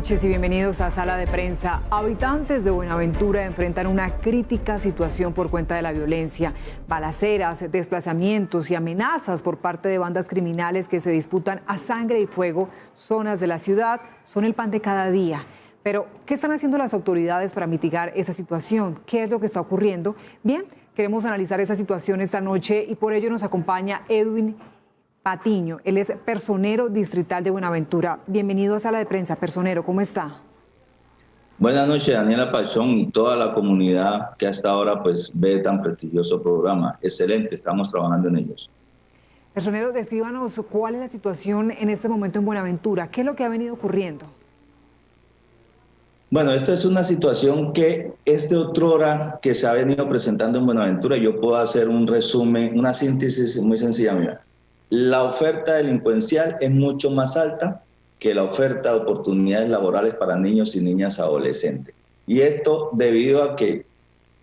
noches y bienvenidos a Sala de Prensa. Habitantes de Buenaventura enfrentan una crítica situación por cuenta de la violencia, balaceras, desplazamientos y amenazas por parte de bandas criminales que se disputan a sangre y fuego. Zonas de la ciudad son el pan de cada día. Pero, ¿qué están haciendo las autoridades para mitigar esa situación? ¿Qué es lo que está ocurriendo? Bien, queremos analizar esa situación esta noche y por ello nos acompaña Edwin Patiño. Él es personero distrital de Buenaventura. Bienvenido a Sala de Prensa. Personero, ¿cómo está? Buenas noches, Daniela Pachón y toda la comunidad que hasta ahora pues ve tan prestigioso programa. Excelente, estamos trabajando en ellos. Personero, descríbanos cuál es la situación en este momento en Buenaventura. ¿Qué es lo que ha venido ocurriendo? Bueno, esta es una situación que es de otrora que se ha venido presentando en Buenaventura. Yo puedo hacer un resumen, una síntesis muy sencilla. Mira, la oferta delincuencial es mucho más alta que la oferta de oportunidades laborales para niños y niñas adolescentes. Y esto debido a que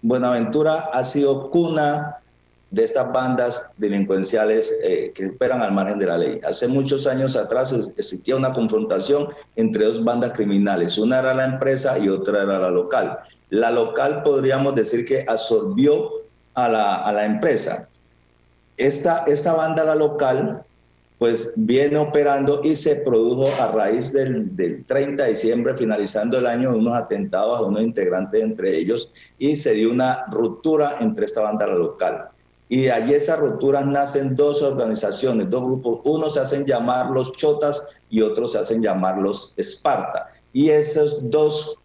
Buenaventura ha sido cuna de estas bandas delincuenciales que operan al margen de la ley. Hace muchos años atrás existía una confrontación entre dos bandas criminales. Una era la empresa y otra era la local. La local podríamos decir que absorbió a la empresa. Esta banda, la local, pues viene operando y se produjo a raíz del 30 de diciembre, finalizando el año, unos atentados a unos integrantes entre ellos y se dio una ruptura entre esta banda y la local. Y de allí esas rupturas nacen dos organizaciones, dos grupos. Unos se hacen llamar los Chotas y otros se hacen llamar los Esparta. Y esas dos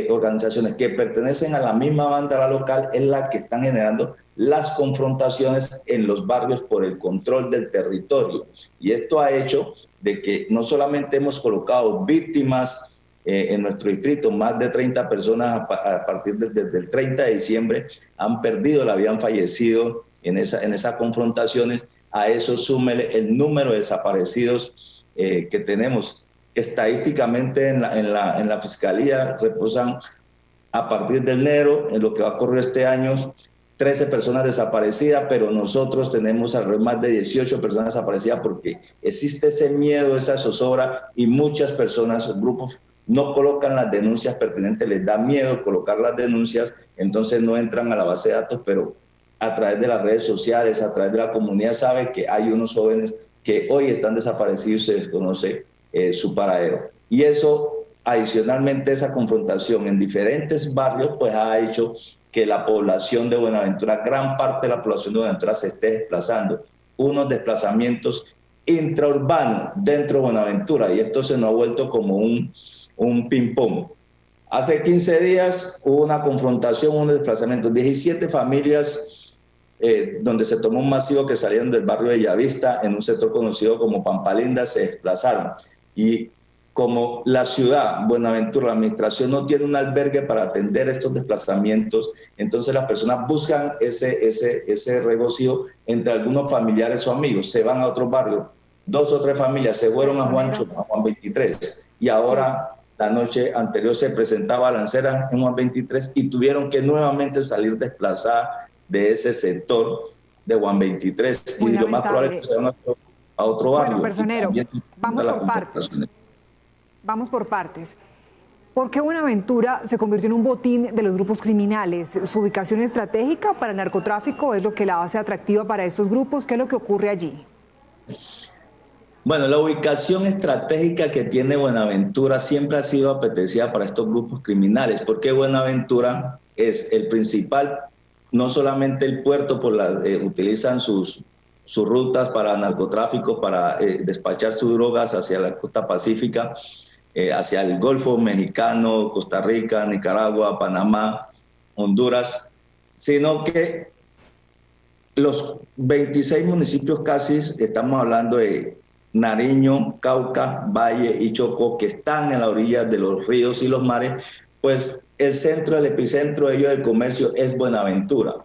organizaciones que pertenecen a la misma banda, la local, es la que están generando las confrontaciones en los barrios por el control del territorio. Y esto ha hecho de que no solamente hemos colocado víctimas en nuestro distrito, más de 30 personas a partir desde el 30 de diciembre han perdido la vida, han fallecido en esas confrontaciones. A eso súmele el número de desaparecidos que tenemos. Estadísticamente en la Fiscalía reposan a partir de enero, en lo que va a ocurrir este año, 13 personas desaparecidas, pero nosotros tenemos alrededor más de 18 personas desaparecidas porque existe ese miedo, esa zozobra y muchas personas, grupos, no colocan las denuncias pertinentes, les da miedo colocar las denuncias, entonces no entran a la base de datos, pero a través de las redes sociales, a través de la comunidad sabe que hay unos jóvenes que hoy están desaparecidos y se desconoce su paradero. Y eso, adicionalmente, esa confrontación en diferentes barrios, pues ha hecho que la población de Buenaventura, gran parte de la población de Buenaventura se esté desplazando. Unos desplazamientos intraurbanos dentro de Buenaventura, y esto se nos ha vuelto como un ping-pong. Hace 15 días hubo una confrontación, un desplazamiento, 17 familias donde se tomó un masivo que salieron del barrio de Bellavista, en un sector conocido como Pampalinda, se desplazaron. Y como la ciudad, Buenaventura, la administración no tiene un albergue para atender estos desplazamientos, entonces las personas buscan ese regocijo entre algunos familiares o amigos, se van a otros barrios. 2 o 3 familias se fueron a Juancho, a Juan 23, y ahora la noche anterior se presentaba Lancera en Juan 23 y tuvieron que nuevamente salir desplazadas de ese sector de Juan 23. Muy y lamentable. Lo más probable es que se vayan a otro barrio. Bueno, personero, vamos por partes. Vamos por partes. ¿Por qué Buenaventura se convirtió en un botín de los grupos criminales? ¿Su ubicación estratégica para el narcotráfico es lo que la hace atractiva para estos grupos? ¿Qué es lo que ocurre allí? Bueno, la ubicación estratégica que tiene Buenaventura siempre ha sido apetecida para estos grupos criminales, porque Buenaventura es el principal, no solamente el puerto, utilizan sus rutas para narcotráfico, para despachar sus drogas hacia la costa pacífica, hacia el Golfo Mexicano, Costa Rica, Nicaragua, Panamá, Honduras, sino que los 26 municipios casi, estamos hablando de Nariño, Cauca, Valle y Chocó, que están en la orilla de los ríos y los mares, pues el centro, el epicentro de ellos del comercio es Buenaventura.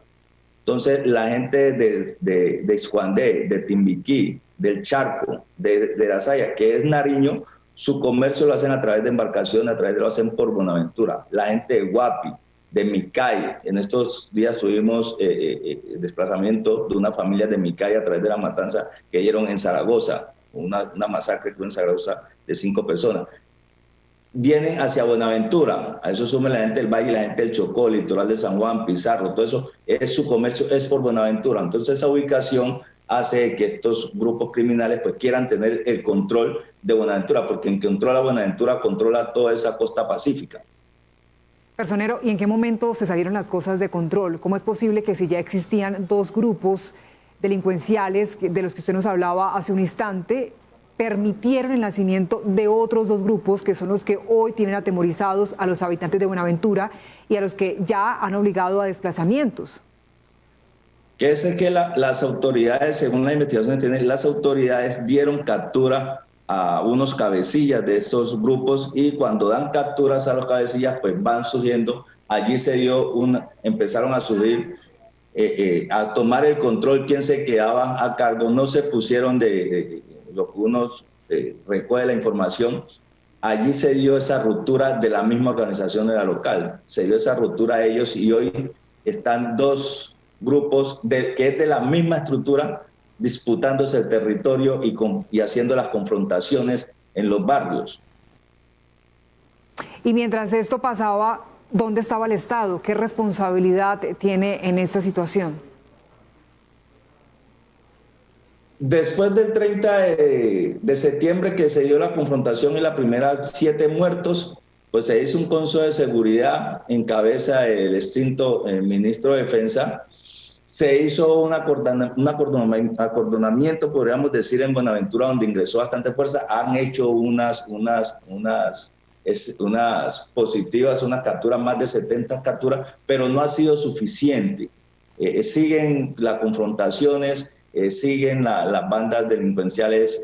Entonces la gente de Iscuandé, de Timbiquí, del Charco, de La Saya, que es Nariño, su comercio lo hacen a través de embarcaciones, lo hacen por Buenaventura. La gente de Guapi, de Micay, en estos días tuvimos desplazamiento de una familia de Micay a través de la matanza que dieron en Zaragoza, una masacre que hubo en Zaragoza de 5 personas. vienen hacia Buenaventura. A eso sume la gente del Valle, la gente del Chocó, litoral de San Juan, Pizarro, todo eso, su comercio es por Buenaventura. Entonces esa ubicación hace que estos grupos criminales pues quieran tener el control de Buenaventura, porque quien controla Buenaventura controla toda esa costa pacífica. Personero, ¿y en qué momento se salieron las cosas de control? ¿Cómo es posible que si ya existían dos grupos delincuenciales de los que usted nos hablaba hace un instante, permitieron el nacimiento de otros dos grupos que son los que hoy tienen atemorizados a los habitantes de Buenaventura y a los que ya han obligado a desplazamientos? Que es que las autoridades, según la investigación que tienen, las autoridades dieron captura a unos cabecillas de estos grupos y cuando dan capturas a los cabecillas, pues van surgiendo, allí empezaron a surgir, a tomar el control quién se quedaba a cargo, no se pusieron lo que uno recoge la información, allí se dio esa ruptura de la misma organización de la local, se dio esa ruptura a ellos y hoy están dos grupos que es de la misma estructura disputándose el territorio y haciendo las confrontaciones en los barrios. Y mientras esto pasaba, ¿dónde estaba el Estado? ¿Qué responsabilidad tiene en esta situación? Después del 30 de septiembre que se dio la confrontación y la primera 7 muertos, pues se hizo un consejo de seguridad en cabeza del extinto ministro de Defensa. Se hizo un acordonamiento, podríamos decir, en Buenaventura, donde ingresó bastante fuerza. Han hecho unas positivas, unas capturas, más de 70 capturas, pero no ha sido suficiente. Siguen las confrontaciones, siguen las bandas delincuenciales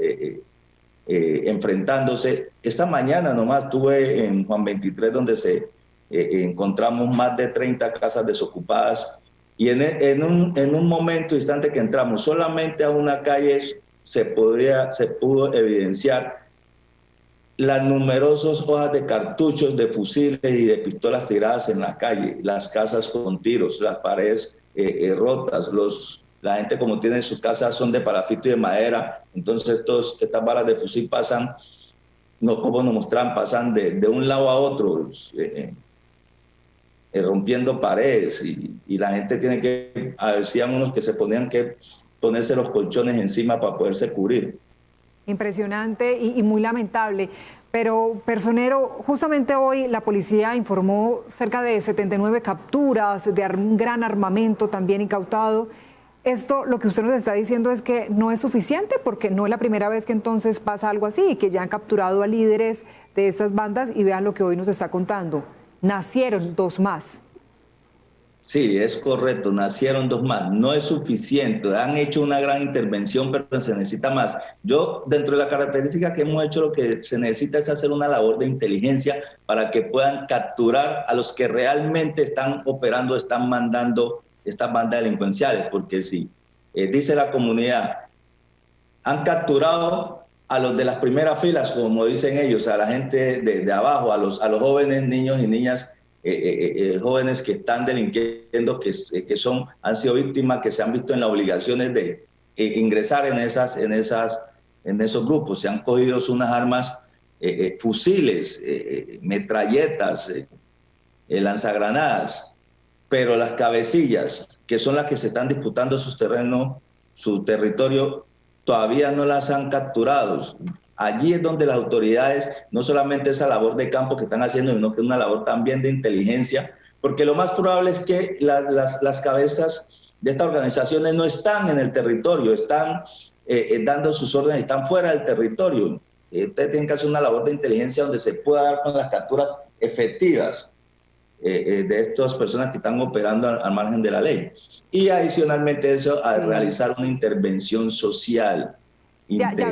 enfrentándose. Esta mañana nomás estuve en Juan 23, donde encontramos más de 30 casas desocupadas. Y en un momento instante que entramos solamente a una calle se pudo evidenciar las numerosas hojas de cartuchos, de fusiles y de pistolas tiradas en la calle, las casas con tiros, las paredes rotas, la gente como tiene sus casas son de palafito y de madera, entonces estas balas de fusil pasan, como nos mostraban, pasan de un lado a otro, rompiendo paredes y la gente tiene que, decían unos que se ponían que ponerse los colchones encima para poderse cubrir. Impresionante y muy lamentable. Pero, personero, justamente hoy la policía informó cerca de 79 capturas de un gran armamento también incautado. Esto, lo que usted nos está diciendo es que no es suficiente porque no es la primera vez que entonces pasa algo así, que ya han capturado a líderes de estas bandas y vean lo que hoy nos está contando. Nacieron dos más. Sí, es correcto, nacieron dos más. No es suficiente, han hecho una gran intervención, pero se necesita más. Dentro de la característica que hemos hecho, lo que se necesita es hacer una labor de inteligencia para que puedan capturar a los que realmente están operando, están mandando estas bandas delincuenciales, porque si dice la comunidad, han capturado a los de las primeras filas, como dicen ellos, a la gente de abajo, a los jóvenes, niños y niñas, jóvenes que están delinquiendo, que han sido víctimas, que se han visto en las obligaciones de ingresar en esos grupos. Se han cogido unas armas, fusiles, metralletas, lanzagranadas, pero las cabecillas, que son las que se están disputando sus terrenos, su territorio, todavía no las han capturado. Allí es donde las autoridades, no solamente esa labor de campo que están haciendo, sino que es una labor también de inteligencia, porque lo más probable es que las cabezas de estas organizaciones no están en el territorio, están dando sus órdenes, están fuera del territorio. Ustedes tienen que hacer una labor de inteligencia donde se pueda dar con las capturas efectivas de estas personas que están operando al margen de la ley. Y adicionalmente eso, a realizar una intervención social integral. Ya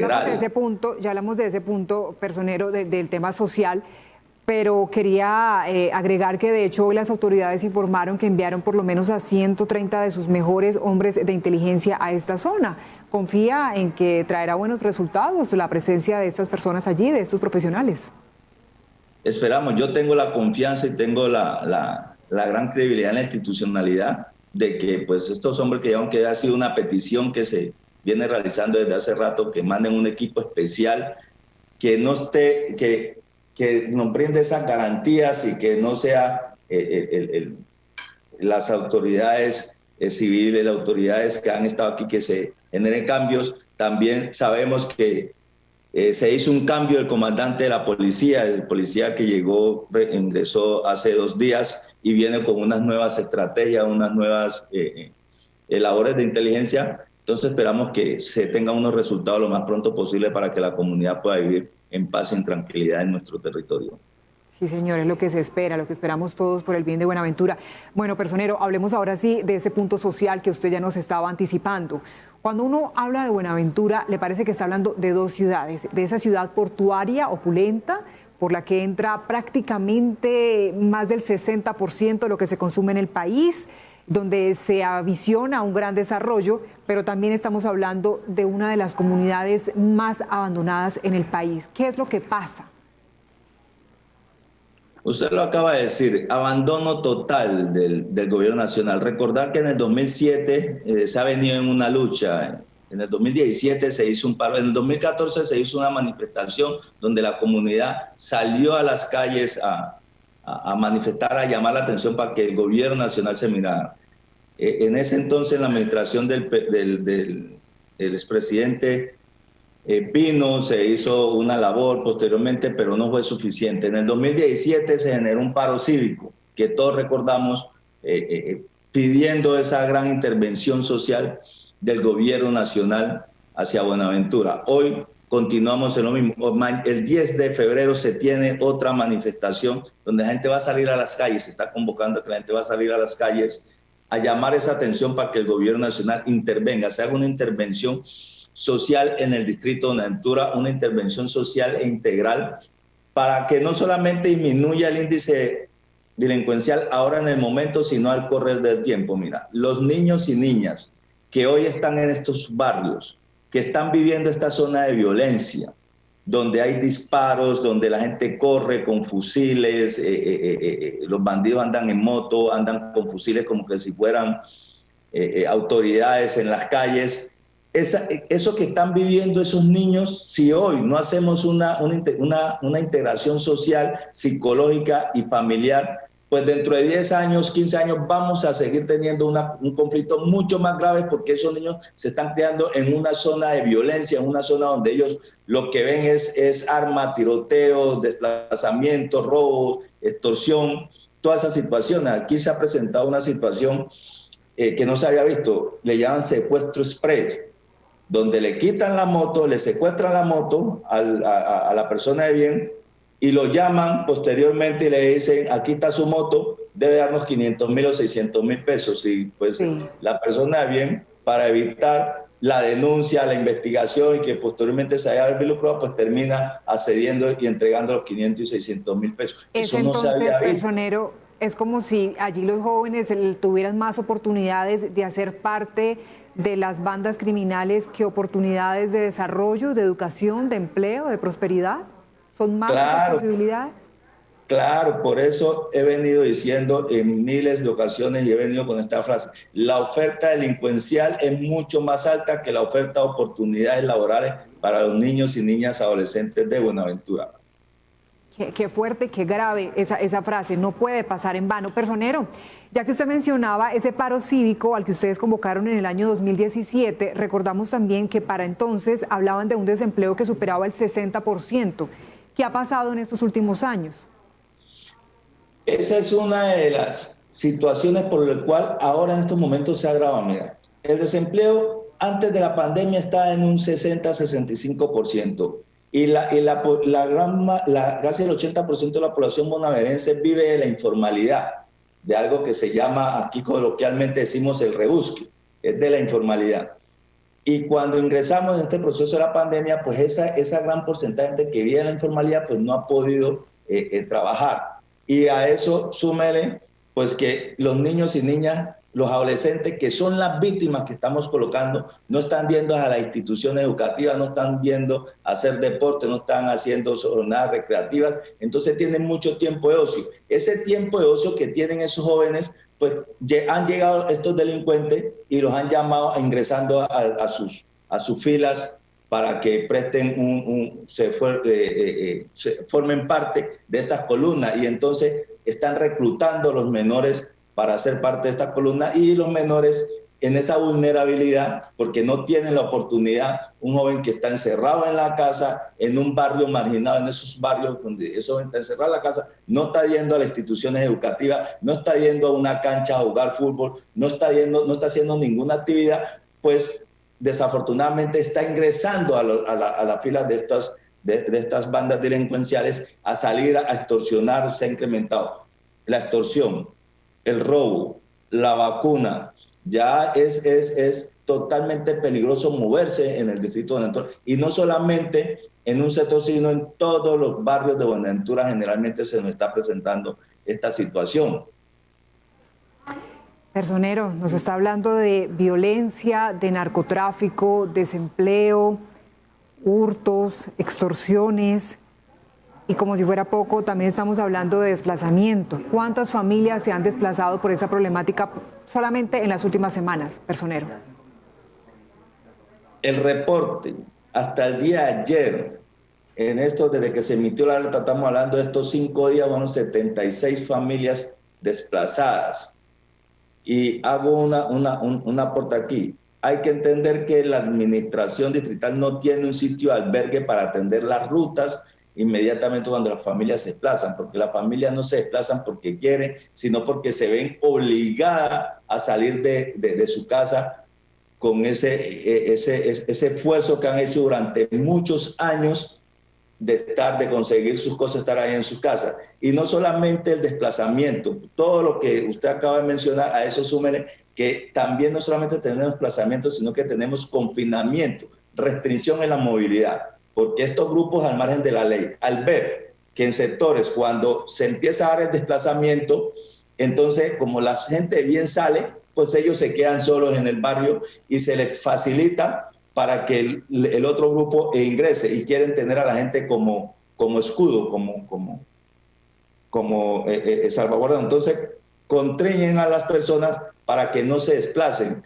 hablamos de ese punto, personero, del tema social, pero quería agregar que de hecho hoy las autoridades informaron que enviaron por lo menos a 130 de sus mejores hombres de inteligencia a esta zona. ¿Confía en que traerá buenos resultados la presencia de estas personas allí, de estos profesionales? Esperamos, yo tengo la confianza y tengo la gran credibilidad en la institucionalidad de que pues estos hombres que aunque ha sido una petición que se viene realizando desde hace rato, que manden un equipo especial que no esté, que que nos brinde esas garantías y que no sea las autoridades civiles, las autoridades que han estado aquí, que se generen cambios. También sabemos que se hizo un cambio del comandante de la policía, el policía que llegó, ingresó hace 2 días y viene con unas nuevas estrategias, unas nuevas labores de inteligencia. Entonces esperamos que se tengan unos resultados lo más pronto posible para que la comunidad pueda vivir en paz y en tranquilidad en nuestro territorio. Sí, señor, es lo que se espera, lo que esperamos todos por el bien de Buenaventura. Bueno, personero, hablemos ahora sí de ese punto social que usted ya nos estaba anticipando. Cuando uno habla de Buenaventura, le parece que está hablando de 2 ciudades, de esa ciudad portuaria opulenta, por la que entra prácticamente más del 60% de lo que se consume en el país, donde se avisiona un gran desarrollo, pero también estamos hablando de una de las comunidades más abandonadas en el país. ¿Qué es lo que pasa? Usted lo acaba de decir, abandono total del gobierno nacional. Recordar que en el 2007 se ha venido en una lucha, en el 2017 se hizo un paro, en el 2014 se hizo una manifestación donde la comunidad salió a las calles a manifestar, a llamar la atención para que el gobierno nacional se mirara. En ese entonces la administración del expresidente vino, se hizo una labor posteriormente, pero no fue suficiente. En el 2017 se generó un paro cívico, que todos recordamos, pidiendo esa gran intervención social del gobierno nacional hacia Buenaventura. Hoy continuamos en lo mismo. El 10 de febrero se tiene otra manifestación donde la gente va a salir a las calles, se está convocando a que la gente va a salir a las calles a llamar esa atención para que el gobierno nacional intervenga, se haga una intervención social en el distrito de Buenaventura, una intervención social e integral para que no solamente disminuya el índice delincuencial ahora en el momento, sino al correr del tiempo. Mira, los niños y niñas que hoy están en estos barrios, que están viviendo esta zona de violencia, donde hay disparos, donde la gente corre con fusiles, los bandidos andan en moto, andan con fusiles como que si fueran autoridades en las calles. Eso que están viviendo esos niños, si hoy no hacemos una integración social, psicológica y familiar, pues dentro de 10 años, 15 años vamos a seguir teniendo un conflicto mucho más grave, porque esos niños se están criando en una zona de violencia, en una zona donde ellos lo que ven es arma, tiroteo, desplazamiento, robo, extorsión, todas esas situaciones. Aquí se ha presentado una situación que no se había visto, le llaman secuestro express, donde le quitan la moto, le secuestran la moto a la persona de bien y lo llaman posteriormente y le dicen, aquí está su moto, debe darnos 500,000 o 600,000 pesos. Y pues sí, la persona de bien, para evitar la denuncia, la investigación y que posteriormente se haya involucrado, pues termina accediendo y entregando los 500 y 600,000 pesos. Eso no se había visto. Personero, es como si allí los jóvenes tuvieran más oportunidades de hacer parte de las bandas criminales que oportunidades de desarrollo, de educación, de empleo, de prosperidad. ¿Son más las posibilidades? Claro, por eso he venido diciendo en miles de ocasiones y he venido con esta frase: la oferta delincuencial es mucho más alta que la oferta de oportunidades laborales para los niños y niñas adolescentes de Buenaventura. Qué fuerte, qué grave esa frase, no puede pasar en vano. Personero, ya que usted mencionaba ese paro cívico al que ustedes convocaron en el año 2017, recordamos también que para entonces hablaban de un desempleo que superaba el 60%. ¿Qué ha pasado en estos últimos años? Esa es una de las situaciones por la cual ahora en estos momentos se agrava. Mira, el desempleo antes de la pandemia estaba en un 60-65%. Y casi el 80% de la población bonaerense vive de la informalidad, de algo que se llama, aquí coloquialmente decimos, el rebusque, es de la informalidad. Y cuando ingresamos en este proceso de la pandemia, pues esa gran porcentaje de que vive en la informalidad, pues no ha podido trabajar. Y a eso súmele, pues que los niños y niñas, los adolescentes, que son las víctimas que estamos colocando, no están yendo a las instituciones educativas, no están yendo a hacer deporte, no están haciendo jornadas recreativas, entonces tienen mucho tiempo de ocio. Ese tiempo de ocio que tienen esos jóvenes, pues han llegado estos delincuentes y los han llamado ingresando a sus filas para que presten se formen parte de estas columnas, y entonces están reclutando a los menores para ser parte de esta columna, y los menores en esa vulnerabilidad, porque no tienen la oportunidad, un joven que está encerrado en la casa, en un barrio marginado, en esos barrios donde ese joven está encerrado en la casa, no está yendo a las instituciones educativas, no está yendo a una cancha a jugar fútbol, no está haciendo ninguna actividad, pues desafortunadamente está ingresando a la fila de estas bandas delincuenciales, a salir a extorsionar. Se ha incrementado la extorsión, el robo, la vacuna. Ya es totalmente peligroso moverse en el distrito de Buenaventura, y no solamente en un sector, sino en todos los barrios de Buenaventura generalmente se nos está presentando esta situación. Personero, nos está hablando de violencia, de narcotráfico, desempleo, hurtos, extorsiones, y como si fuera poco, también estamos hablando de desplazamiento. ¿Cuántas familias se han desplazado por esa problemática solamente en las últimas semanas, personero? El reporte hasta el día de ayer, en esto, desde que se emitió la alerta, estamos hablando de estos 5 días, bueno, 76 familias desplazadas. Y hago un aporte aquí. Hay que entender que la administración distrital no tiene un sitio de albergue para atender las rutas inmediatamente cuando las familias se desplazan, porque las familias no se desplazan porque quieren, sino porque se ven obligadas a salir de su casa con ese esfuerzo que han hecho durante muchos años de conseguir sus cosas, estar ahí en sus casas. Y no solamente el desplazamiento, todo lo que usted acaba de mencionar, a eso súmele que también no solamente tenemos desplazamiento, sino que tenemos confinamiento, restricción en la movilidad, porque estos grupos, al margen de la ley, al ver que en sectores cuando se empieza a dar el desplazamiento, entonces como la gente bien sale, pues ellos se quedan solos en el barrio y se les facilita para que el otro grupo ingrese, y quieren tener a la gente como escudo, como salvaguarda. Entonces constriñen a las personas para que no se desplacen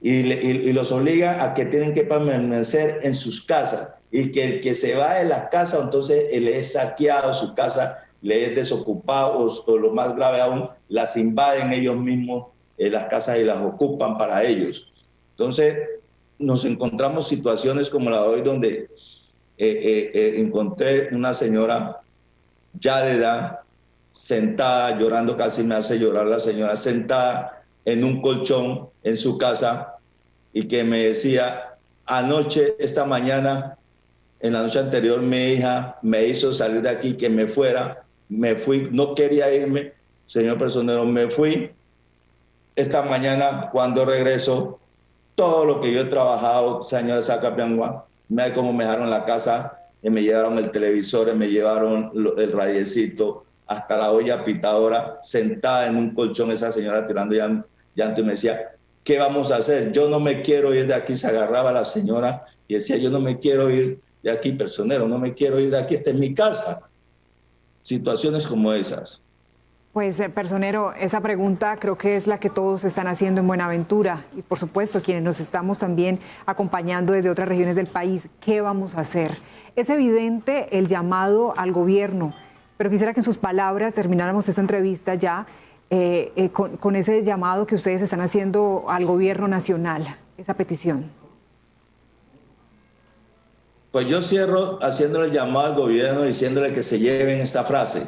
y los obligan a que tienen que permanecer en sus casas, y que el que se va de las casas, entonces le es saqueado su casa, le es desocupado, o lo más grave aún, las invaden ellos mismos las casas y las ocupan para ellos. Entonces nos encontramos situaciones como la de hoy, donde encontré una señora ya de edad sentada llorando, casi me hace llorar la señora, sentada en un colchón en su casa, y que me decía: anoche, esta mañana, en la noche anterior, mi hija me hizo salir de aquí, que me fuera, me fui, no quería irme, señor personero, me fui. Esta mañana, cuando regreso, todo lo que yo he trabajado, señor Sacapiangua, mira cómo me dejaron la casa, y me llevaron el televisor, y me llevaron el radiecito, hasta la olla pitadora, sentada en un colchón, esa señora tirando llanto, y me decía: ¿qué vamos a hacer? Yo no me quiero ir de aquí. Se agarraba la señora y decía: yo no me quiero ir de aquí, personero, no me quiero ir de aquí, esta es mi casa. Situaciones como esas. Pues, personero, esa pregunta creo que es la que todos están haciendo en Buenaventura, y por supuesto quienes nos estamos también acompañando desde otras regiones del país. ¿Qué vamos a hacer? Es evidente el llamado al gobierno, pero quisiera que en sus palabras termináramos esta entrevista ya con ese llamado que ustedes están haciendo al gobierno nacional, esa petición. Pues yo cierro haciéndole el llamado al gobierno, diciéndole que se lleven esta frase: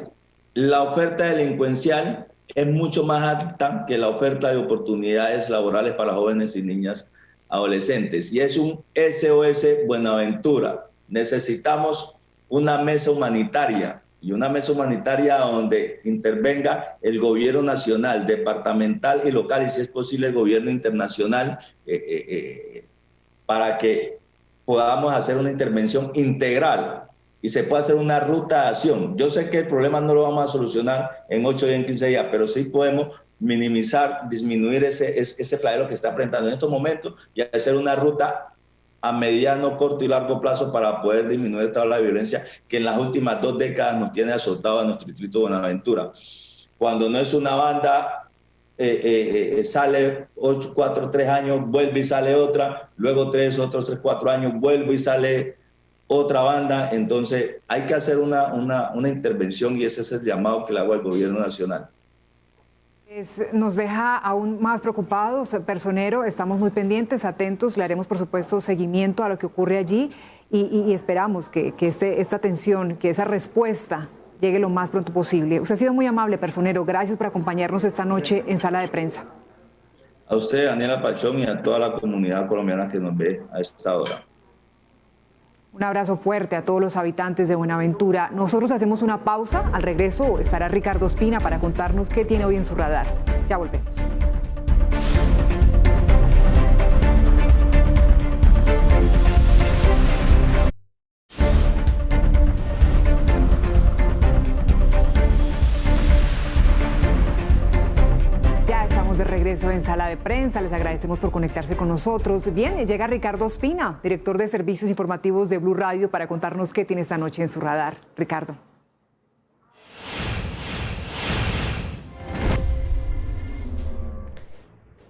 la oferta delincuencial es mucho más alta que la oferta de oportunidades laborales para jóvenes y niñas adolescentes, y es un SOS Buenaventura. Necesitamos una mesa humanitaria, y una mesa humanitaria donde intervenga el gobierno nacional, departamental y local, y si es posible el gobierno internacional, para que podamos hacer una intervención integral y se pueda hacer una ruta de acción. Yo sé que el problema no lo vamos a solucionar en 8 días, en 15 días, pero sí podemos minimizar, disminuir ese flagelo que está enfrentando en estos momentos, y hacer una ruta a mediano, corto y largo plazo para poder disminuir esta ola de violencia que en las últimas 2 décadas nos tiene azotado a nuestro distrito de Buenaventura. Cuando no es una banda sale 8, 4, 3 años, vuelve y sale otra, luego otros 3, 4 años, vuelve y sale otra banda. Entonces hay que hacer una intervención, y ese es el llamado que le hago al gobierno nacional. Nos deja aún más preocupados, Personero. Estamos muy pendientes, atentos, le haremos por supuesto seguimiento a lo que ocurre allí y esperamos que esta atención, que esa respuesta llegue lo más pronto posible. Usted ha sido muy amable, Personero. Gracias por acompañarnos esta noche en Sala de Prensa. A usted, Daniela Pachón, y a toda la comunidad colombiana que nos ve a esta hora. Un abrazo fuerte a todos los habitantes de Buenaventura. Nosotros hacemos una pausa. Al regreso estará Ricardo Ospina para contarnos qué tiene hoy en su radar. Ya volvemos. De regreso en Sala de Prensa, les agradecemos por conectarse con nosotros. Bien, llega Ricardo Ospina, director de Servicios Informativos de Blue Radio, para contarnos qué tiene esta noche en su radar. Ricardo.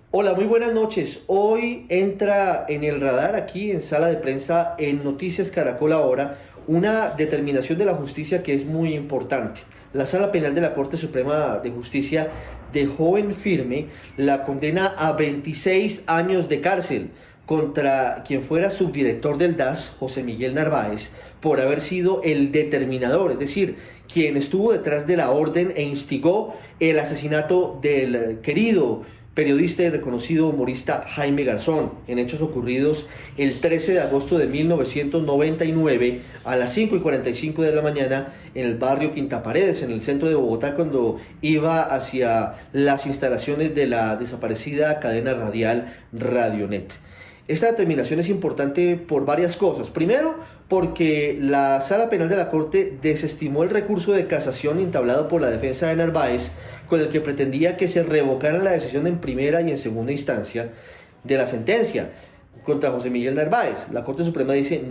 Hola, muy buenas noches. Hoy entra en el radar aquí en Sala de Prensa en Noticias Caracol Ahora una determinación de la justicia que es muy importante. La Sala Penal de la Corte Suprema de Justicia dejó en firme la condena a 26 años de cárcel contra quien fuera subdirector del DAS, José Miguel Narváez, por haber sido el determinador, es decir, quien estuvo detrás de la orden e instigó el asesinato del querido periodista y reconocido humorista Jaime Garzón, en hechos ocurridos el 13 de agosto de 1999 a las 5:45 de la mañana en el barrio Quinta Paredes, en el centro de Bogotá, cuando iba hacia las instalaciones de la desaparecida cadena radial Radionet. Esta determinación es importante por varias cosas. Primero, porque la Sala Penal de la Corte desestimó el recurso de casación entablado por la defensa de Narváez, con el que pretendía que se revocara la decisión en primera y en segunda instancia de la sentencia contra José Miguel Narváez. La Corte Suprema dice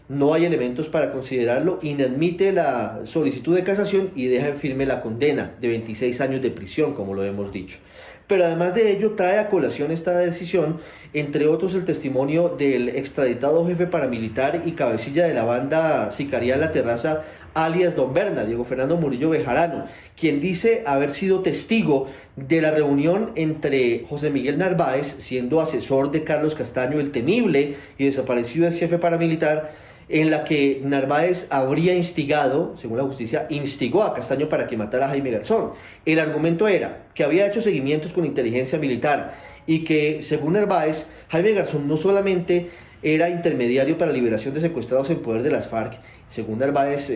no hay elementos para considerarlo, inadmite la solicitud de casación y deja en firme la condena de 26 años de prisión, como lo hemos dicho. Pero además de ello trae a colación esta decisión, entre otros, el testimonio del extraditado jefe paramilitar y cabecilla de la banda sicarial La Terraza, alias Don Berna, Diego Fernando Murillo Bejarano, quien dice haber sido testigo de la reunión entre José Miguel Narváez, siendo asesor de Carlos Castaño, el temible y desaparecido ex jefe paramilitar, en la que Narváez habría instigado, según la justicia, instigó a Castaño para que matara a Jaime Garzón. El argumento era que había hecho seguimientos con inteligencia militar y que, según Narváez, Jaime Garzón no solamente era intermediario para la liberación de secuestrados en poder de las FARC, según Narváez,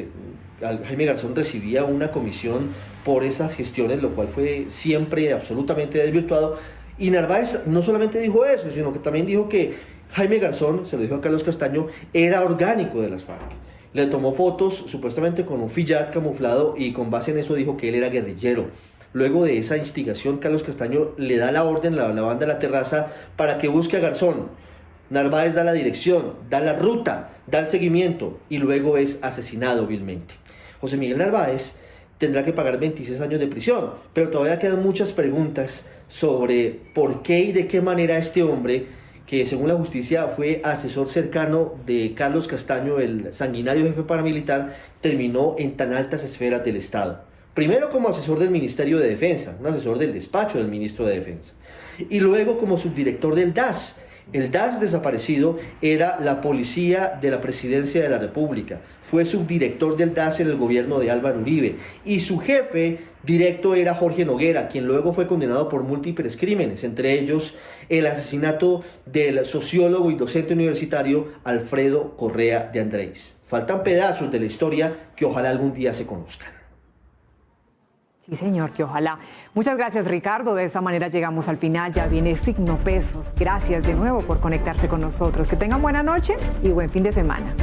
Jaime Garzón recibía una comisión por esas gestiones, lo cual fue siempre absolutamente desvirtuado. Y Narváez no solamente dijo eso, sino que también dijo que Jaime Garzón, se lo dijo a Carlos Castaño, era orgánico de las FARC. Le tomó fotos supuestamente con un Fiat camuflado y con base en eso dijo que él era guerrillero. Luego de esa instigación, Carlos Castaño le da la orden a la banda La Terraza para que busque a Garzón. Narváez da la dirección, da la ruta, da el seguimiento y luego es asesinado vilmente. José Miguel Narváez tendrá que pagar 26 años de prisión, pero todavía quedan muchas preguntas sobre por qué y de qué manera este hombre, que según la justicia fue asesor cercano de Carlos Castaño, el sanguinario jefe paramilitar, terminó en tan altas esferas del Estado. Primero como asesor del Ministerio de Defensa, un asesor del despacho del ministro de Defensa, y luego como subdirector del DAS. El DAS desaparecido era la policía de la Presidencia de la República. Fue subdirector del DAS en el gobierno de Álvaro Uribe. Y su jefe directo era Jorge Noguera, quien luego fue condenado por múltiples crímenes, entre ellos el asesinato del sociólogo y docente universitario Alfredo Correa de Andrés. Faltan pedazos de la historia que ojalá algún día se conozcan. Sí, señor, que ojalá. Muchas gracias, Ricardo. De esta manera llegamos al final. Ya viene Signo Pesos. Gracias de nuevo por conectarse con nosotros. Que tengan buena noche y buen fin de semana.